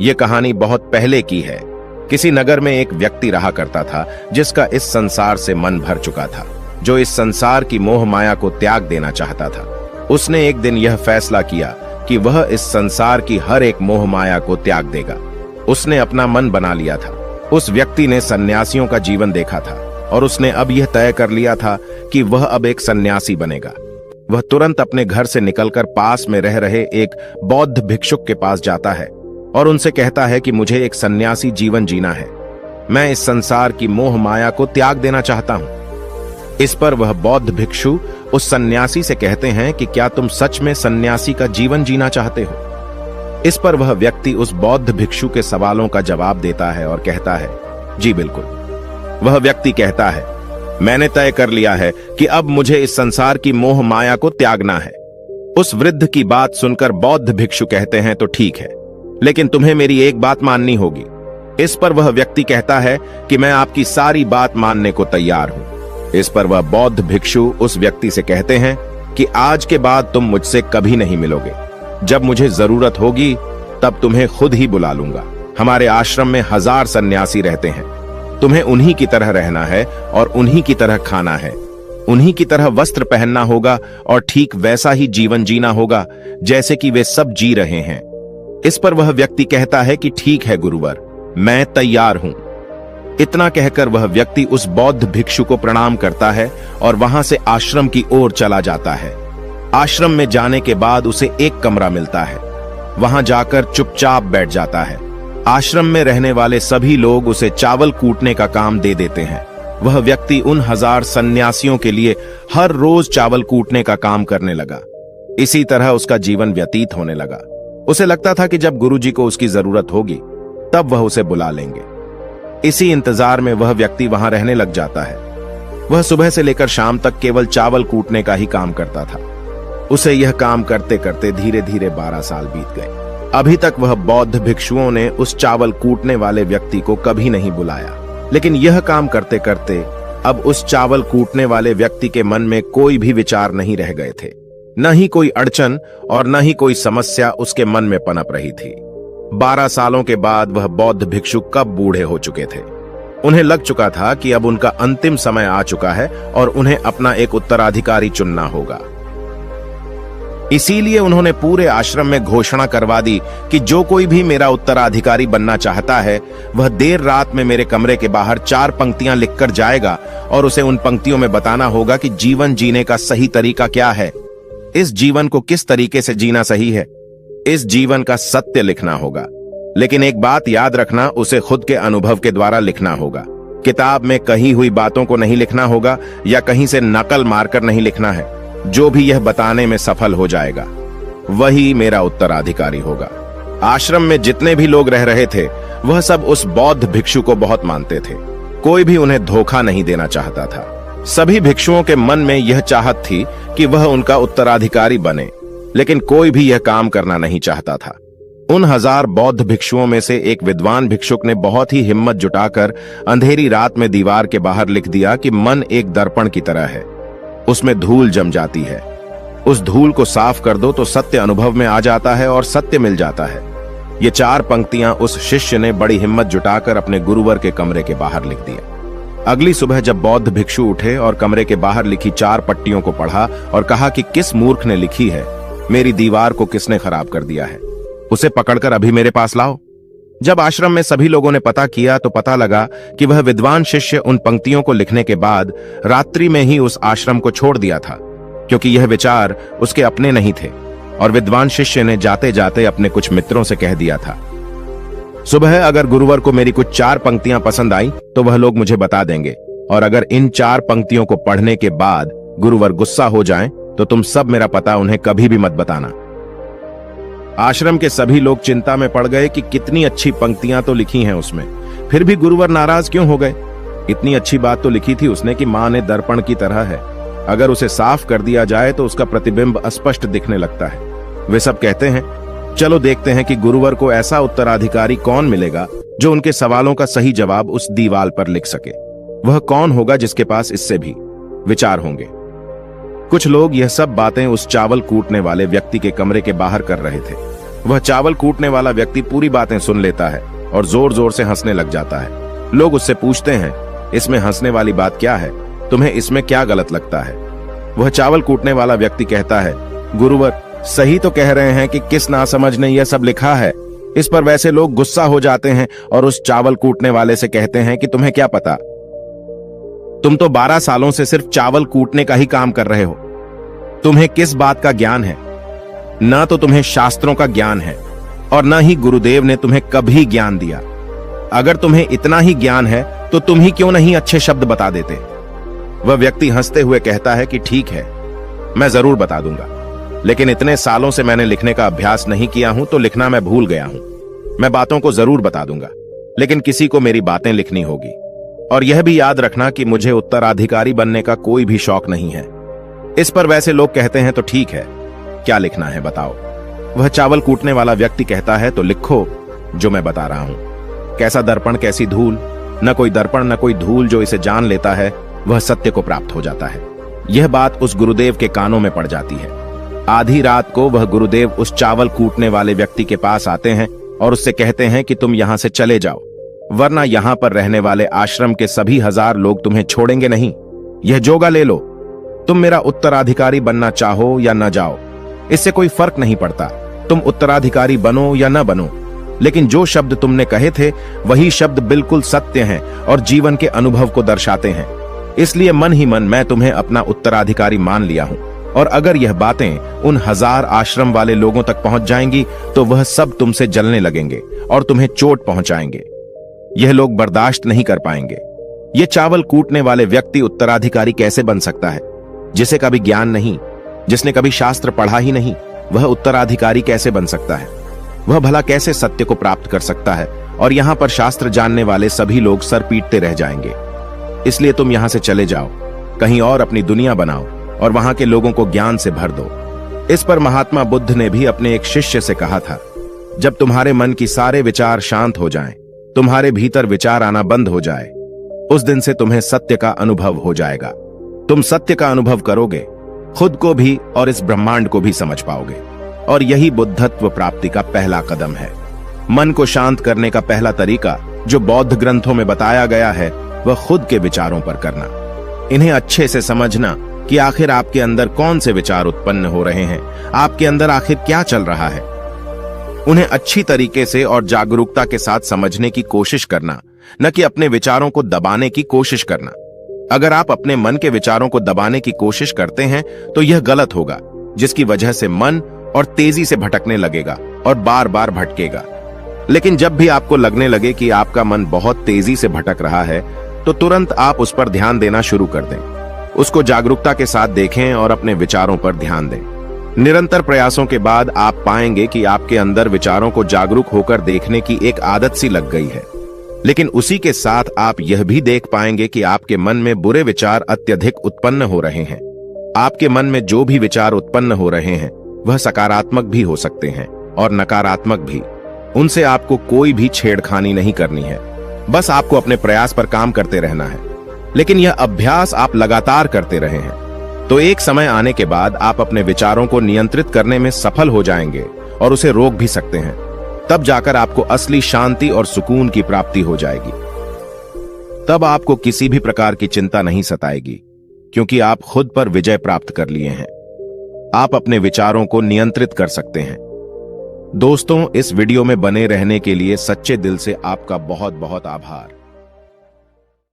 ये कहानी बहुत पहले की है। किसी नगर में एक व्यक्ति रहा करता था जिसका इस संसार से मन भर चुका था, जो इस संसार की मोह माया को त्याग देना चाहता था। उसने एक दिन यह फैसला किया कि वह इस संसार की हर एक मोह माया को त्याग देगा। उसने अपना मन बना लिया था। उस व्यक्ति ने सन्यासियों का जीवन देखा था और उसने अब यह तय कर लिया था कि वह अब एक सन्यासी बनेगा। वह तुरंत अपने घर से निकलकर पास में रह रहे एक बौद्ध भिक्षुक के पास जाता है और उनसे कहता है कि मुझे एक सन्यासी जीवन जीना है। मैं इस संसार की मोह माया को त्याग देना चाहता हूं। इस पर वह बौद्ध भिक्षु उस सन्यासी से कहते हैं कि क्या तुम सच में सन्यासी का जीवन जीना चाहते हो? इस पर वह व्यक्ति उस बौद्ध भिक्षु के सवालों का जवाब देता है और कहता है, जी बिल्कुल। वह व्यक्ति कहता है, मैंने तय कर लिया है कि अब मुझे इस संसार की मोह माया को त्यागना है। उस वृद्ध की बात सुनकर बौद्ध भिक्षु कहते हैं, तो ठीक है, लेकिन तुम्हें मेरी एक बात माननी होगी। इस पर वह व्यक्ति कहता है कि मैं आपकी सारी बात मानने को तैयार हूं। इस पर वह बौद्ध भिक्षु उस व्यक्ति से कहते हैं कि आज के बाद तुम मुझसे कभी नहीं मिलोगे। जब मुझे जरूरत होगी तब तुम्हें खुद ही बुला लूंगा। हमारे आश्रम में 1000 सन्यासी रहते हैं। तुम्हें उन्हीं की तरह रहना है और उन्हीं की तरह खाना है, उन्हीं की तरह वस्त्र पहनना होगा और ठीक वैसा ही जीवन जीना होगा जैसे कि वे सब जी रहे हैं। इस पर वह व्यक्ति कहता है कि ठीक है गुरुवर, मैं तैयार हूं। इतना कहकर वह व्यक्ति उस बौद्ध भिक्षु को प्रणाम करता है और वहां से आश्रम की ओर चला जाता है। आश्रम में जाने के बाद उसे एक कमरा मिलता है। वहां जाकर चुपचाप बैठ जाता है। आश्रम में रहने वाले सभी लोग उसे चावल कूटने का काम दे देते हैं। वह व्यक्ति उन 1000 सन्यासियों के लिए हर रोज चावल कूटने का काम करने लगा। इसी तरह उसका जीवन व्यतीत होने लगा। उसे लगता था कि जब गुरुजी को उसकी जरूरत होगी तब वह उसे बुला लेंगे। इसी इंतजार में वह व्यक्ति वहां रहने लग जाता है। वह सुबह से लेकर शाम तक केवल चावल कूटने का ही काम करता था। उसे यह काम करते करते धीरे धीरे 12 साल बीत गए। अभी तक वह बौद्ध भिक्षुओं ने उस चावल कूटने वाले व्यक्ति को कभी नहीं बुलाया। लेकिन यह काम करते करते अब उस चावल कूटने वाले व्यक्ति के मन में कोई भी विचार नहीं रह गए थे। न ही कोई अड़चन और न ही कोई समस्या उसके मन में पनप रही थी। 12 सालों के बाद वह बौद्ध भिक्षु कब बूढ़े हो चुके थे। उन्हें लग चुका था कि अब उनका अंतिम समय आ चुका है और उन्हें अपना एक उत्तराधिकारी चुनना होगा। इसीलिए उन्होंने पूरे आश्रम में घोषणा करवा दी कि जो कोई भी मेरा उत्तराधिकारी बनना चाहता है वह देर रात में मेरे कमरे के बाहर 4 पंक्तियां लिखकर जाएगा और उसे उन पंक्तियों में बताना होगा कि जीवन जीने का सही तरीका क्या है, इस जीवन को किस तरीके से जीना सही है। इस जीवन का सत्य लिखना होगा। लेकिन एक बात याद रखना, उसे खुद के अनुभव के द्वारा लिखना होगा। किताब में कही हुई बातों को नहीं लिखना होगा या कहीं से नकल मारकर नहीं लिखना है। जो भी यह बताने में सफल हो जाएगा वही मेरा उत्तराधिकारी होगा। आश्रम में जितने भी लोग रह रहे थे वह सब उस बौद्ध भिक्षु को बहुत मानते थे। कोई भी उन्हें धोखा नहीं देना चाहता था। सभी भिक्षुओं के मन में यह चाहत थी कि वह उनका उत्तराधिकारी बने, लेकिन कोई भी यह काम करना नहीं चाहता था। उन 1000 बौद्ध भिक्षुओं में से एक विद्वान भिक्षुक ने बहुत ही हिम्मत जुटाकर अंधेरी रात में दीवार के बाहर लिख दिया कि मन एक दर्पण की तरह है, उसमें धूल जम जाती है। उस धूल को साफ कर दो तो सत्य अनुभव में आ जाता है और सत्य मिल जाता है। ये 4 पंक्तियां उस शिष्य ने बड़ी हिम्मत जुटाकर अपने गुरुवर के कमरे के बाहर लिख दिया। अगली सुबह जब बौद्ध भिक्षु उठे और कमरे के बाहर लिखी 4 पट्टियों को पढ़ा और कहा कि किस मूर्ख ने लिखी है, मेरी दीवार को किसने खराब कर दिया है, उसे पकड़कर अभी मेरे पास लाओ। जब आश्रम में सभी लोगों ने पता किया तो पता लगा कि वह विद्वान शिष्य उन पंक्तियों को लिखने के बाद रात्रि में ही उस आश्रम को छोड़ दिया था, क्योंकि यह विचार उसके अपने नहीं थे और विद्वान शिष्य ने जाते जाते अपने कुछ मित्रों से कह दिया था, सुबह अगर गुरुवर को मेरी कुछ 4 पंक्तियां पसंद आई तो वह लोग मुझे बता देंगे, और अगर इन 4 पंक्तियों को पढ़ने के बाद गुरुवर गुस्सा हो जाएं तो तुम सब मेरा पता उन्हें कभी भी मत बताना। आश्रम के सभी लोग चिंता में पड़ गए कि कितनी अच्छी पंक्तियां तो लिखी हैं उसमें, फिर भी गुरुवर नाराज क्यों हो गए। इतनी अच्छी बात तो लिखी थी उसने कि मां ने दर्पण की तरह है, अगर उसे साफ कर दिया जाए तो उसका प्रतिबिंब अस्पष्ट दिखने लगता है। वे सब कहते हैं, चलो देखते हैं कि गुरुवर को ऐसा उत्तराधिकारी कौन मिलेगा जो उनके सवालों का सही जवाब उस दीवार पर लिख सके। वह कौन होगा जिसके पास इससे भी विचार होंगे। कुछ लोग यह सब बातें उस चावल कूटने वाले व्यक्ति के कमरे के बाहर कर रहे थे। वह चावल कूटने वाला व्यक्ति पूरी बातें सुन लेता है और जोर जोर से हंसने लग जाता है। लोग उससे पूछते हैं, इसमें हंसने वाली बात क्या है? तुम्हें इसमें क्या गलत लगता है? वह चावल कूटने वाला व्यक्ति कहता है, गुरुवर सही तो कह रहे हैं कि किस नासमझ ने यह सब लिखा है। इस पर वैसे लोग गुस्सा हो जाते हैं और उस चावल कूटने वाले से कहते हैं कि तुम्हें क्या पता, तुम तो 12 सालों से सिर्फ चावल कूटने का ही काम कर रहे हो। तुम्हें किस बात का ज्ञान है? ना तो तुम्हें शास्त्रों का ज्ञान है और न ही गुरुदेव ने तुम्हें कभी ज्ञान दिया। अगर तुम्हें इतना ही ज्ञान है तो तुम ही क्यों नहीं अच्छे शब्द बता देते? वह व्यक्ति हंसते हुए कहता है कि ठीक है, मैं जरूर बता दूंगा, लेकिन इतने सालों से मैंने लिखने का अभ्यास नहीं किया हूं तो लिखना मैं भूल गया हूं। मैं बातों को जरूर बता दूंगा, लेकिन किसी को मेरी बातें लिखनी होगी। और यह भी याद रखना कि मुझे उत्तराधिकारी बनने का कोई भी शौक नहीं है। इस पर वैसे लोग कहते हैं, तो ठीक है, क्या लिखना है बताओ। वह चावल कूटने वाला व्यक्ति कहता है, तो लिखो जो मैं बता रहा हूं। कैसा दर्पण कैसी धूल, न कोई दर्पण न कोई धूल, जो इसे जान लेता है वह सत्य को प्राप्त हो जाता है। यह बात उस गुरुदेव के कानों में पड़ जाती है। आधी रात को वह गुरुदेव उस चावल कूटने वाले व्यक्ति के पास आते हैं और उससे कहते हैं कि तुम यहां से चले जाओ, वरना यहां पर रहने वाले आश्रम के सभी 1000 लोग तुम्हें छोड़ेंगे नहीं। यह जोगा ले लो, तुम मेरा उत्तराधिकारी बनना चाहो या न जाओ, इससे कोई फर्क नहीं पड़ता। तुम उत्तराधिकारी बनो या न बनो, लेकिन जो शब्द तुमने कहे थे वही शब्द बिल्कुल सत्य हैं और जीवन के अनुभव को दर्शाते हैं। इसलिए मन ही मन मैं तुम्हें अपना उत्तराधिकारी मान लिया हूं। और अगर यह बातें उन 1000 आश्रम वाले लोगों तक पहुंच जाएंगी तो वह सब तुमसे जलने लगेंगे और तुम्हें चोट पहुंचाएंगे। यह लोग बर्दाश्त नहीं कर पाएंगे। यह चावल कूटने वाले व्यक्ति उत्तराधिकारी कैसे बन सकता है? जिसे कभी ज्ञान नहीं, जिसने कभी शास्त्र पढ़ा ही नहीं, वह उत्तराधिकारी कैसे बन सकता है? वह भला कैसे सत्य को प्राप्त कर सकता है? और यहां पर शास्त्र जानने वाले सभी लोग सर पीटते रह जाएंगे। इसलिए तुम यहां से चले जाओ, कहीं और अपनी दुनिया बनाओ और वहां के लोगों को ज्ञान से भर दो। इस पर महात्मा बुद्ध ने भी अपने एक शिष्य से कहा था, जब तुम्हारे मन की सारे विचार शांत हो जाएं, तुम्हारे भीतर विचार आना बंद हो जाए, उस दिन से तुम्हें सत्य का अनुभव हो जाएगा। तुम सत्य का अनुभव करोगे, खुद को भी और इस ब्रह्मांड को भी समझ पाओगे। और यही बुद्धत्व प्राप्ति का पहला कदम है। मन को शांत करने का पहला तरीका जो बौद्ध ग्रंथों में बताया गया है वह खुद के विचारों पर करना। इन्हें अच्छे से समझना कि आखिर आपके अंदर कौन से विचार उत्पन्न हो रहे हैं, आपके अंदर आखिर क्या चल रहा है। उन्हें अच्छी तरीके से और जागरूकता के साथ समझने की कोशिश करना, न कि अपने विचारों को दबाने की कोशिश करना। अगर आप अपने मन के विचारों को दबाने की कोशिश करते हैं तो यह गलत होगा, जिसकी वजह से मन और तेजी से भटकने लगेगा और बार बार भटकेगा। लेकिन जब भी आपको लगने लगे कि आपका मन बहुत तेजी से भटक रहा है तो तुरंत आप उस पर ध्यान देना शुरू कर दें। उसको जागरूकता के साथ देखें और अपने विचारों पर ध्यान दें। निरंतर प्रयासों के बाद आप पाएंगे कि आपके अंदर विचारों को जागरूक होकर देखने की एक आदत सी लग गई है। लेकिन उसी के साथ आप यह भी देख पाएंगे कि आपके मन में बुरे विचार अत्यधिक उत्पन्न हो रहे हैं। आपके मन में जो भी विचार उत्पन्न हो रहे हैं वह सकारात्मक भी हो सकते हैं और नकारात्मक भी। उनसे आपको कोई भी छेड़खानी नहीं करनी है, बस आपको अपने प्रयास पर काम करते रहना है। लेकिन यह अभ्यास आप लगातार करते रहे हैं तो एक समय आने के बाद आप अपने विचारों को नियंत्रित करने में सफल हो जाएंगे और उसे रोक भी सकते हैं। तब जाकर आपको असली शांति और सुकून की प्राप्ति हो जाएगी। तब आपको किसी भी प्रकार की चिंता नहीं सताएगी, क्योंकि आप खुद पर विजय प्राप्त कर लिए हैं। आप अपने विचारों को नियंत्रित कर सकते हैं। दोस्तों, इस वीडियो में बने रहने के लिए सच्चे दिल से आपका बहुत बहुत आभार।